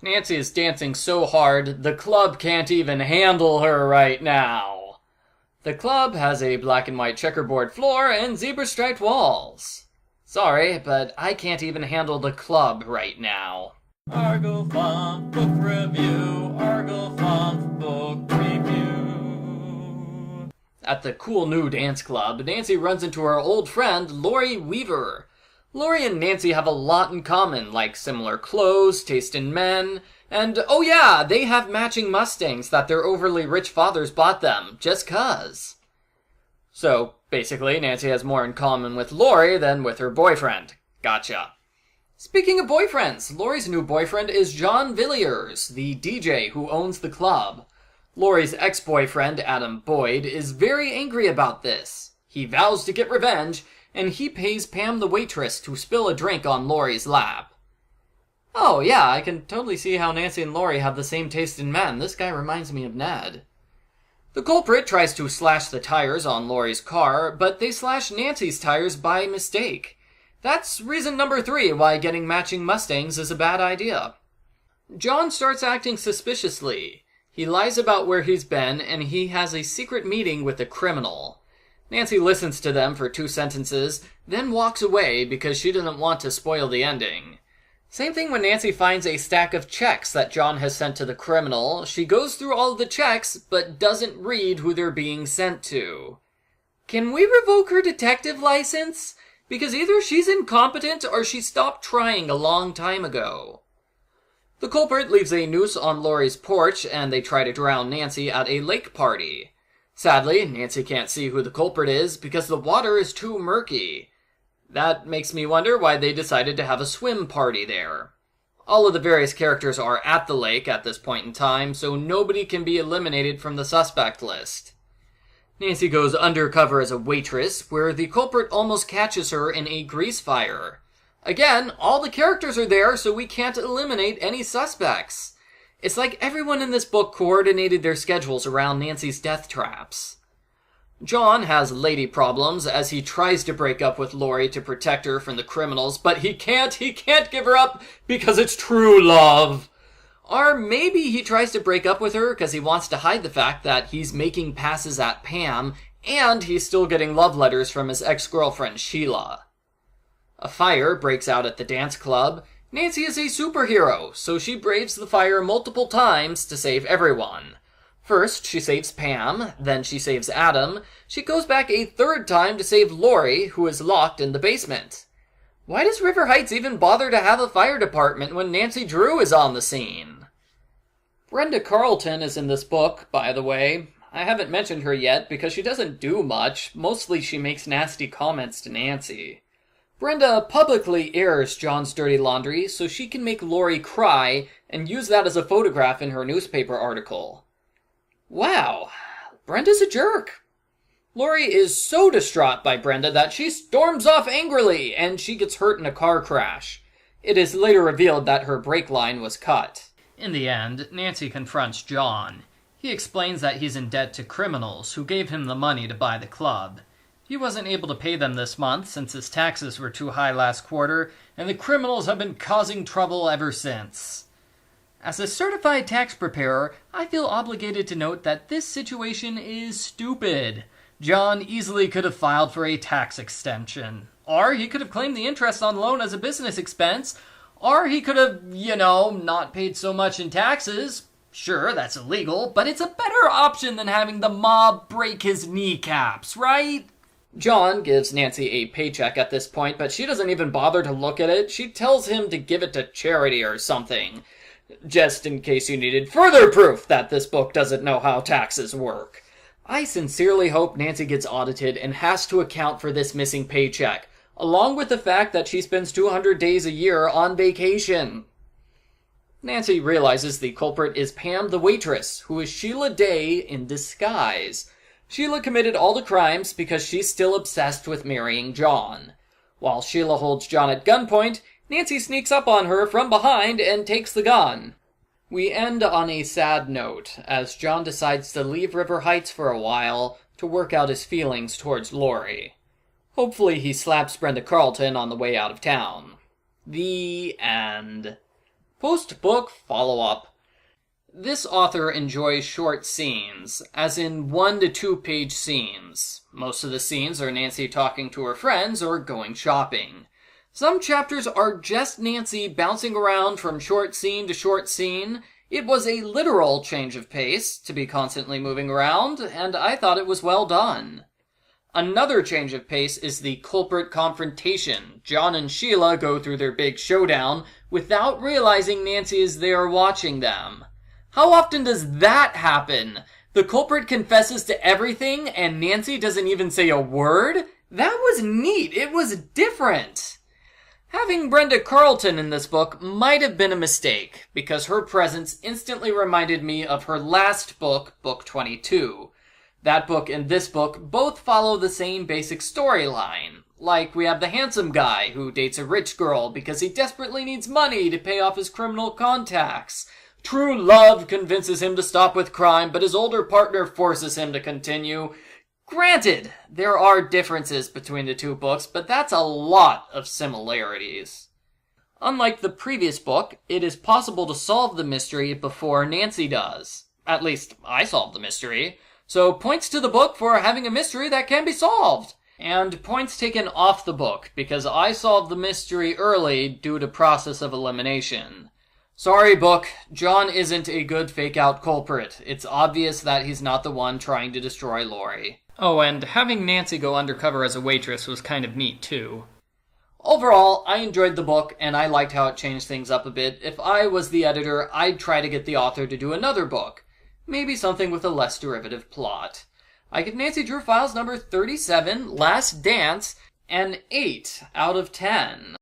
Nancy is dancing so hard, the club can't even handle her right now. The club has a black and white checkerboard floor and zebra-striped walls. Sorry, but I can't even handle the club right now. Argo Funk Book Review, Argo Funk Book Review. At the cool new dance club, Nancy runs into her old friend, Laurie Weaver. Laurie and Nancy have a lot in common, like similar clothes, taste in men, and oh yeah, they have matching Mustangs that their overly rich fathers bought them, just 'cause. So, basically, Nancy has more in common with Laurie than with her boyfriend. Gotcha. Speaking of boyfriends, Laurie's new boyfriend is John Villiers, the DJ who owns the club. Laurie's ex-boyfriend, Adam Boyd, is very angry about this. He vows to get revenge, and he pays Pam the waitress to spill a drink on Laurie's lap. Oh yeah, I can totally see how Nancy and Laurie have the same taste in men. This guy reminds me of Ned. The culprit tries to slash the tires on Laurie's car, but they slash Nancy's tires by mistake. That's reason number 3 why getting matching Mustangs is a bad idea. John starts acting suspiciously. He lies about where he's been, and he has a secret meeting with a criminal. Nancy listens to them for 2 sentences, then walks away because she doesn't want to spoil the ending. Same thing when Nancy finds a stack of checks that John has sent to the criminal. She goes through all of the checks, but doesn't read who they're being sent to. Can we revoke her detective license? Because either she's incompetent or she stopped trying a long time ago. The culprit leaves a noose on Laurie's porch, and they try to drown Nancy at a lake party. Sadly, Nancy can't see who the culprit is because the water is too murky. That makes me wonder why they decided to have a swim party there. All of the various characters are at the lake at this point in time, so nobody can be eliminated from the suspect list. Nancy goes undercover as a waitress, where the culprit almost catches her in a grease fire. Again, all the characters are there, so we can't eliminate any suspects. It's like everyone in this book coordinated their schedules around Nancy's death traps. John has lady problems as he tries to break up with Laurie to protect her from the criminals, but he can't give her up because it's true love. Or maybe he tries to break up with her because he wants to hide the fact that he's making passes at Pam, and he's still getting love letters from his ex-girlfriend Sheila. A fire breaks out at the dance club. Nancy is a superhero, so she braves the fire multiple times to save everyone. First, she saves Pam, then she saves Adam. She goes back a 3rd time to save Laurie, who is locked in the basement. Why does River Heights even bother to have a fire department when Nancy Drew is on the scene? Brenda Carlton is in this book, by the way. I haven't mentioned her yet because she doesn't do much. Mostly she makes nasty comments to Nancy. Brenda publicly airs John's dirty laundry so she can make Laurie cry and use that as a photograph in her newspaper article. Wow, Brenda's a jerk. Laurie is so distraught by Brenda that she storms off angrily, and she gets hurt in a car crash. It is later revealed that her brake line was cut. In the end, Nancy confronts John. He explains that he's in debt to criminals who gave him the money to buy the club. He wasn't able to pay them this month since his taxes were too high last quarter, and the criminals have been causing trouble ever since. As a certified tax preparer, I feel obligated to note that this situation is stupid. John easily could have filed for a tax extension. Or he could have claimed the interest on loan as a business expense. Or he could have, not paid so much in taxes. Sure, that's illegal, but it's a better option than having the mob break his kneecaps, right? John gives Nancy a paycheck at this point, but she doesn't even bother to look at it. She tells him to give it to charity or something. Just in case you needed further proof that this book doesn't know how taxes work. I sincerely hope Nancy gets audited and has to account for this missing paycheck, along with the fact that she spends 200 days a year on vacation. Nancy realizes the culprit is Pam the waitress, who is Sheila Day in disguise. Sheila committed all the crimes because she's still obsessed with marrying John. While Sheila holds John at gunpoint, Nancy sneaks up on her from behind and takes the gun. We end on a sad note, as John decides to leave River Heights for a while to work out his feelings towards Laurie. Hopefully he slaps Brenda Carlton on the way out of town. The end. Post-book follow-up. This author enjoys short scenes, as in 1 to 2 page scenes. Most of the scenes are Nancy talking to her friends or going shopping. Some chapters are just Nancy bouncing around from short scene to short scene. It was a literal change of pace to be constantly moving around, and I thought it was well done. Another change of pace is the culprit confrontation. John and Sheila go through their big showdown without realizing Nancy is there watching them. How often does that happen? The culprit confesses to everything and Nancy doesn't even say a word? That was neat. It was different. Having Brenda Carlton in this book might have been a mistake, because her presence instantly reminded me of her last book, Book 22. That book and this book both follow the same basic storyline. Like, we have the handsome guy who dates a rich girl because he desperately needs money to pay off his criminal contacts. True love convinces him to stop with crime, but his older partner forces him to continue. Granted, there are differences between the two books, but that's a lot of similarities. Unlike the previous book, it is possible to solve the mystery before Nancy does. At least, I solved the mystery. So points to the book for having a mystery that can be solved. And points taken off the book, because I solved the mystery early due to process of elimination. Sorry, book. John isn't a good fake-out culprit. It's obvious that he's not the one trying to destroy Laurie. Oh, and having Nancy go undercover as a waitress was kind of neat, too. Overall, I enjoyed the book, and I liked how it changed things up a bit. If I was the editor, I'd try to get the author to do another book. Maybe something with a less derivative plot. I give Nancy Drew Files number 37, Last Dance, an 8 out of 10.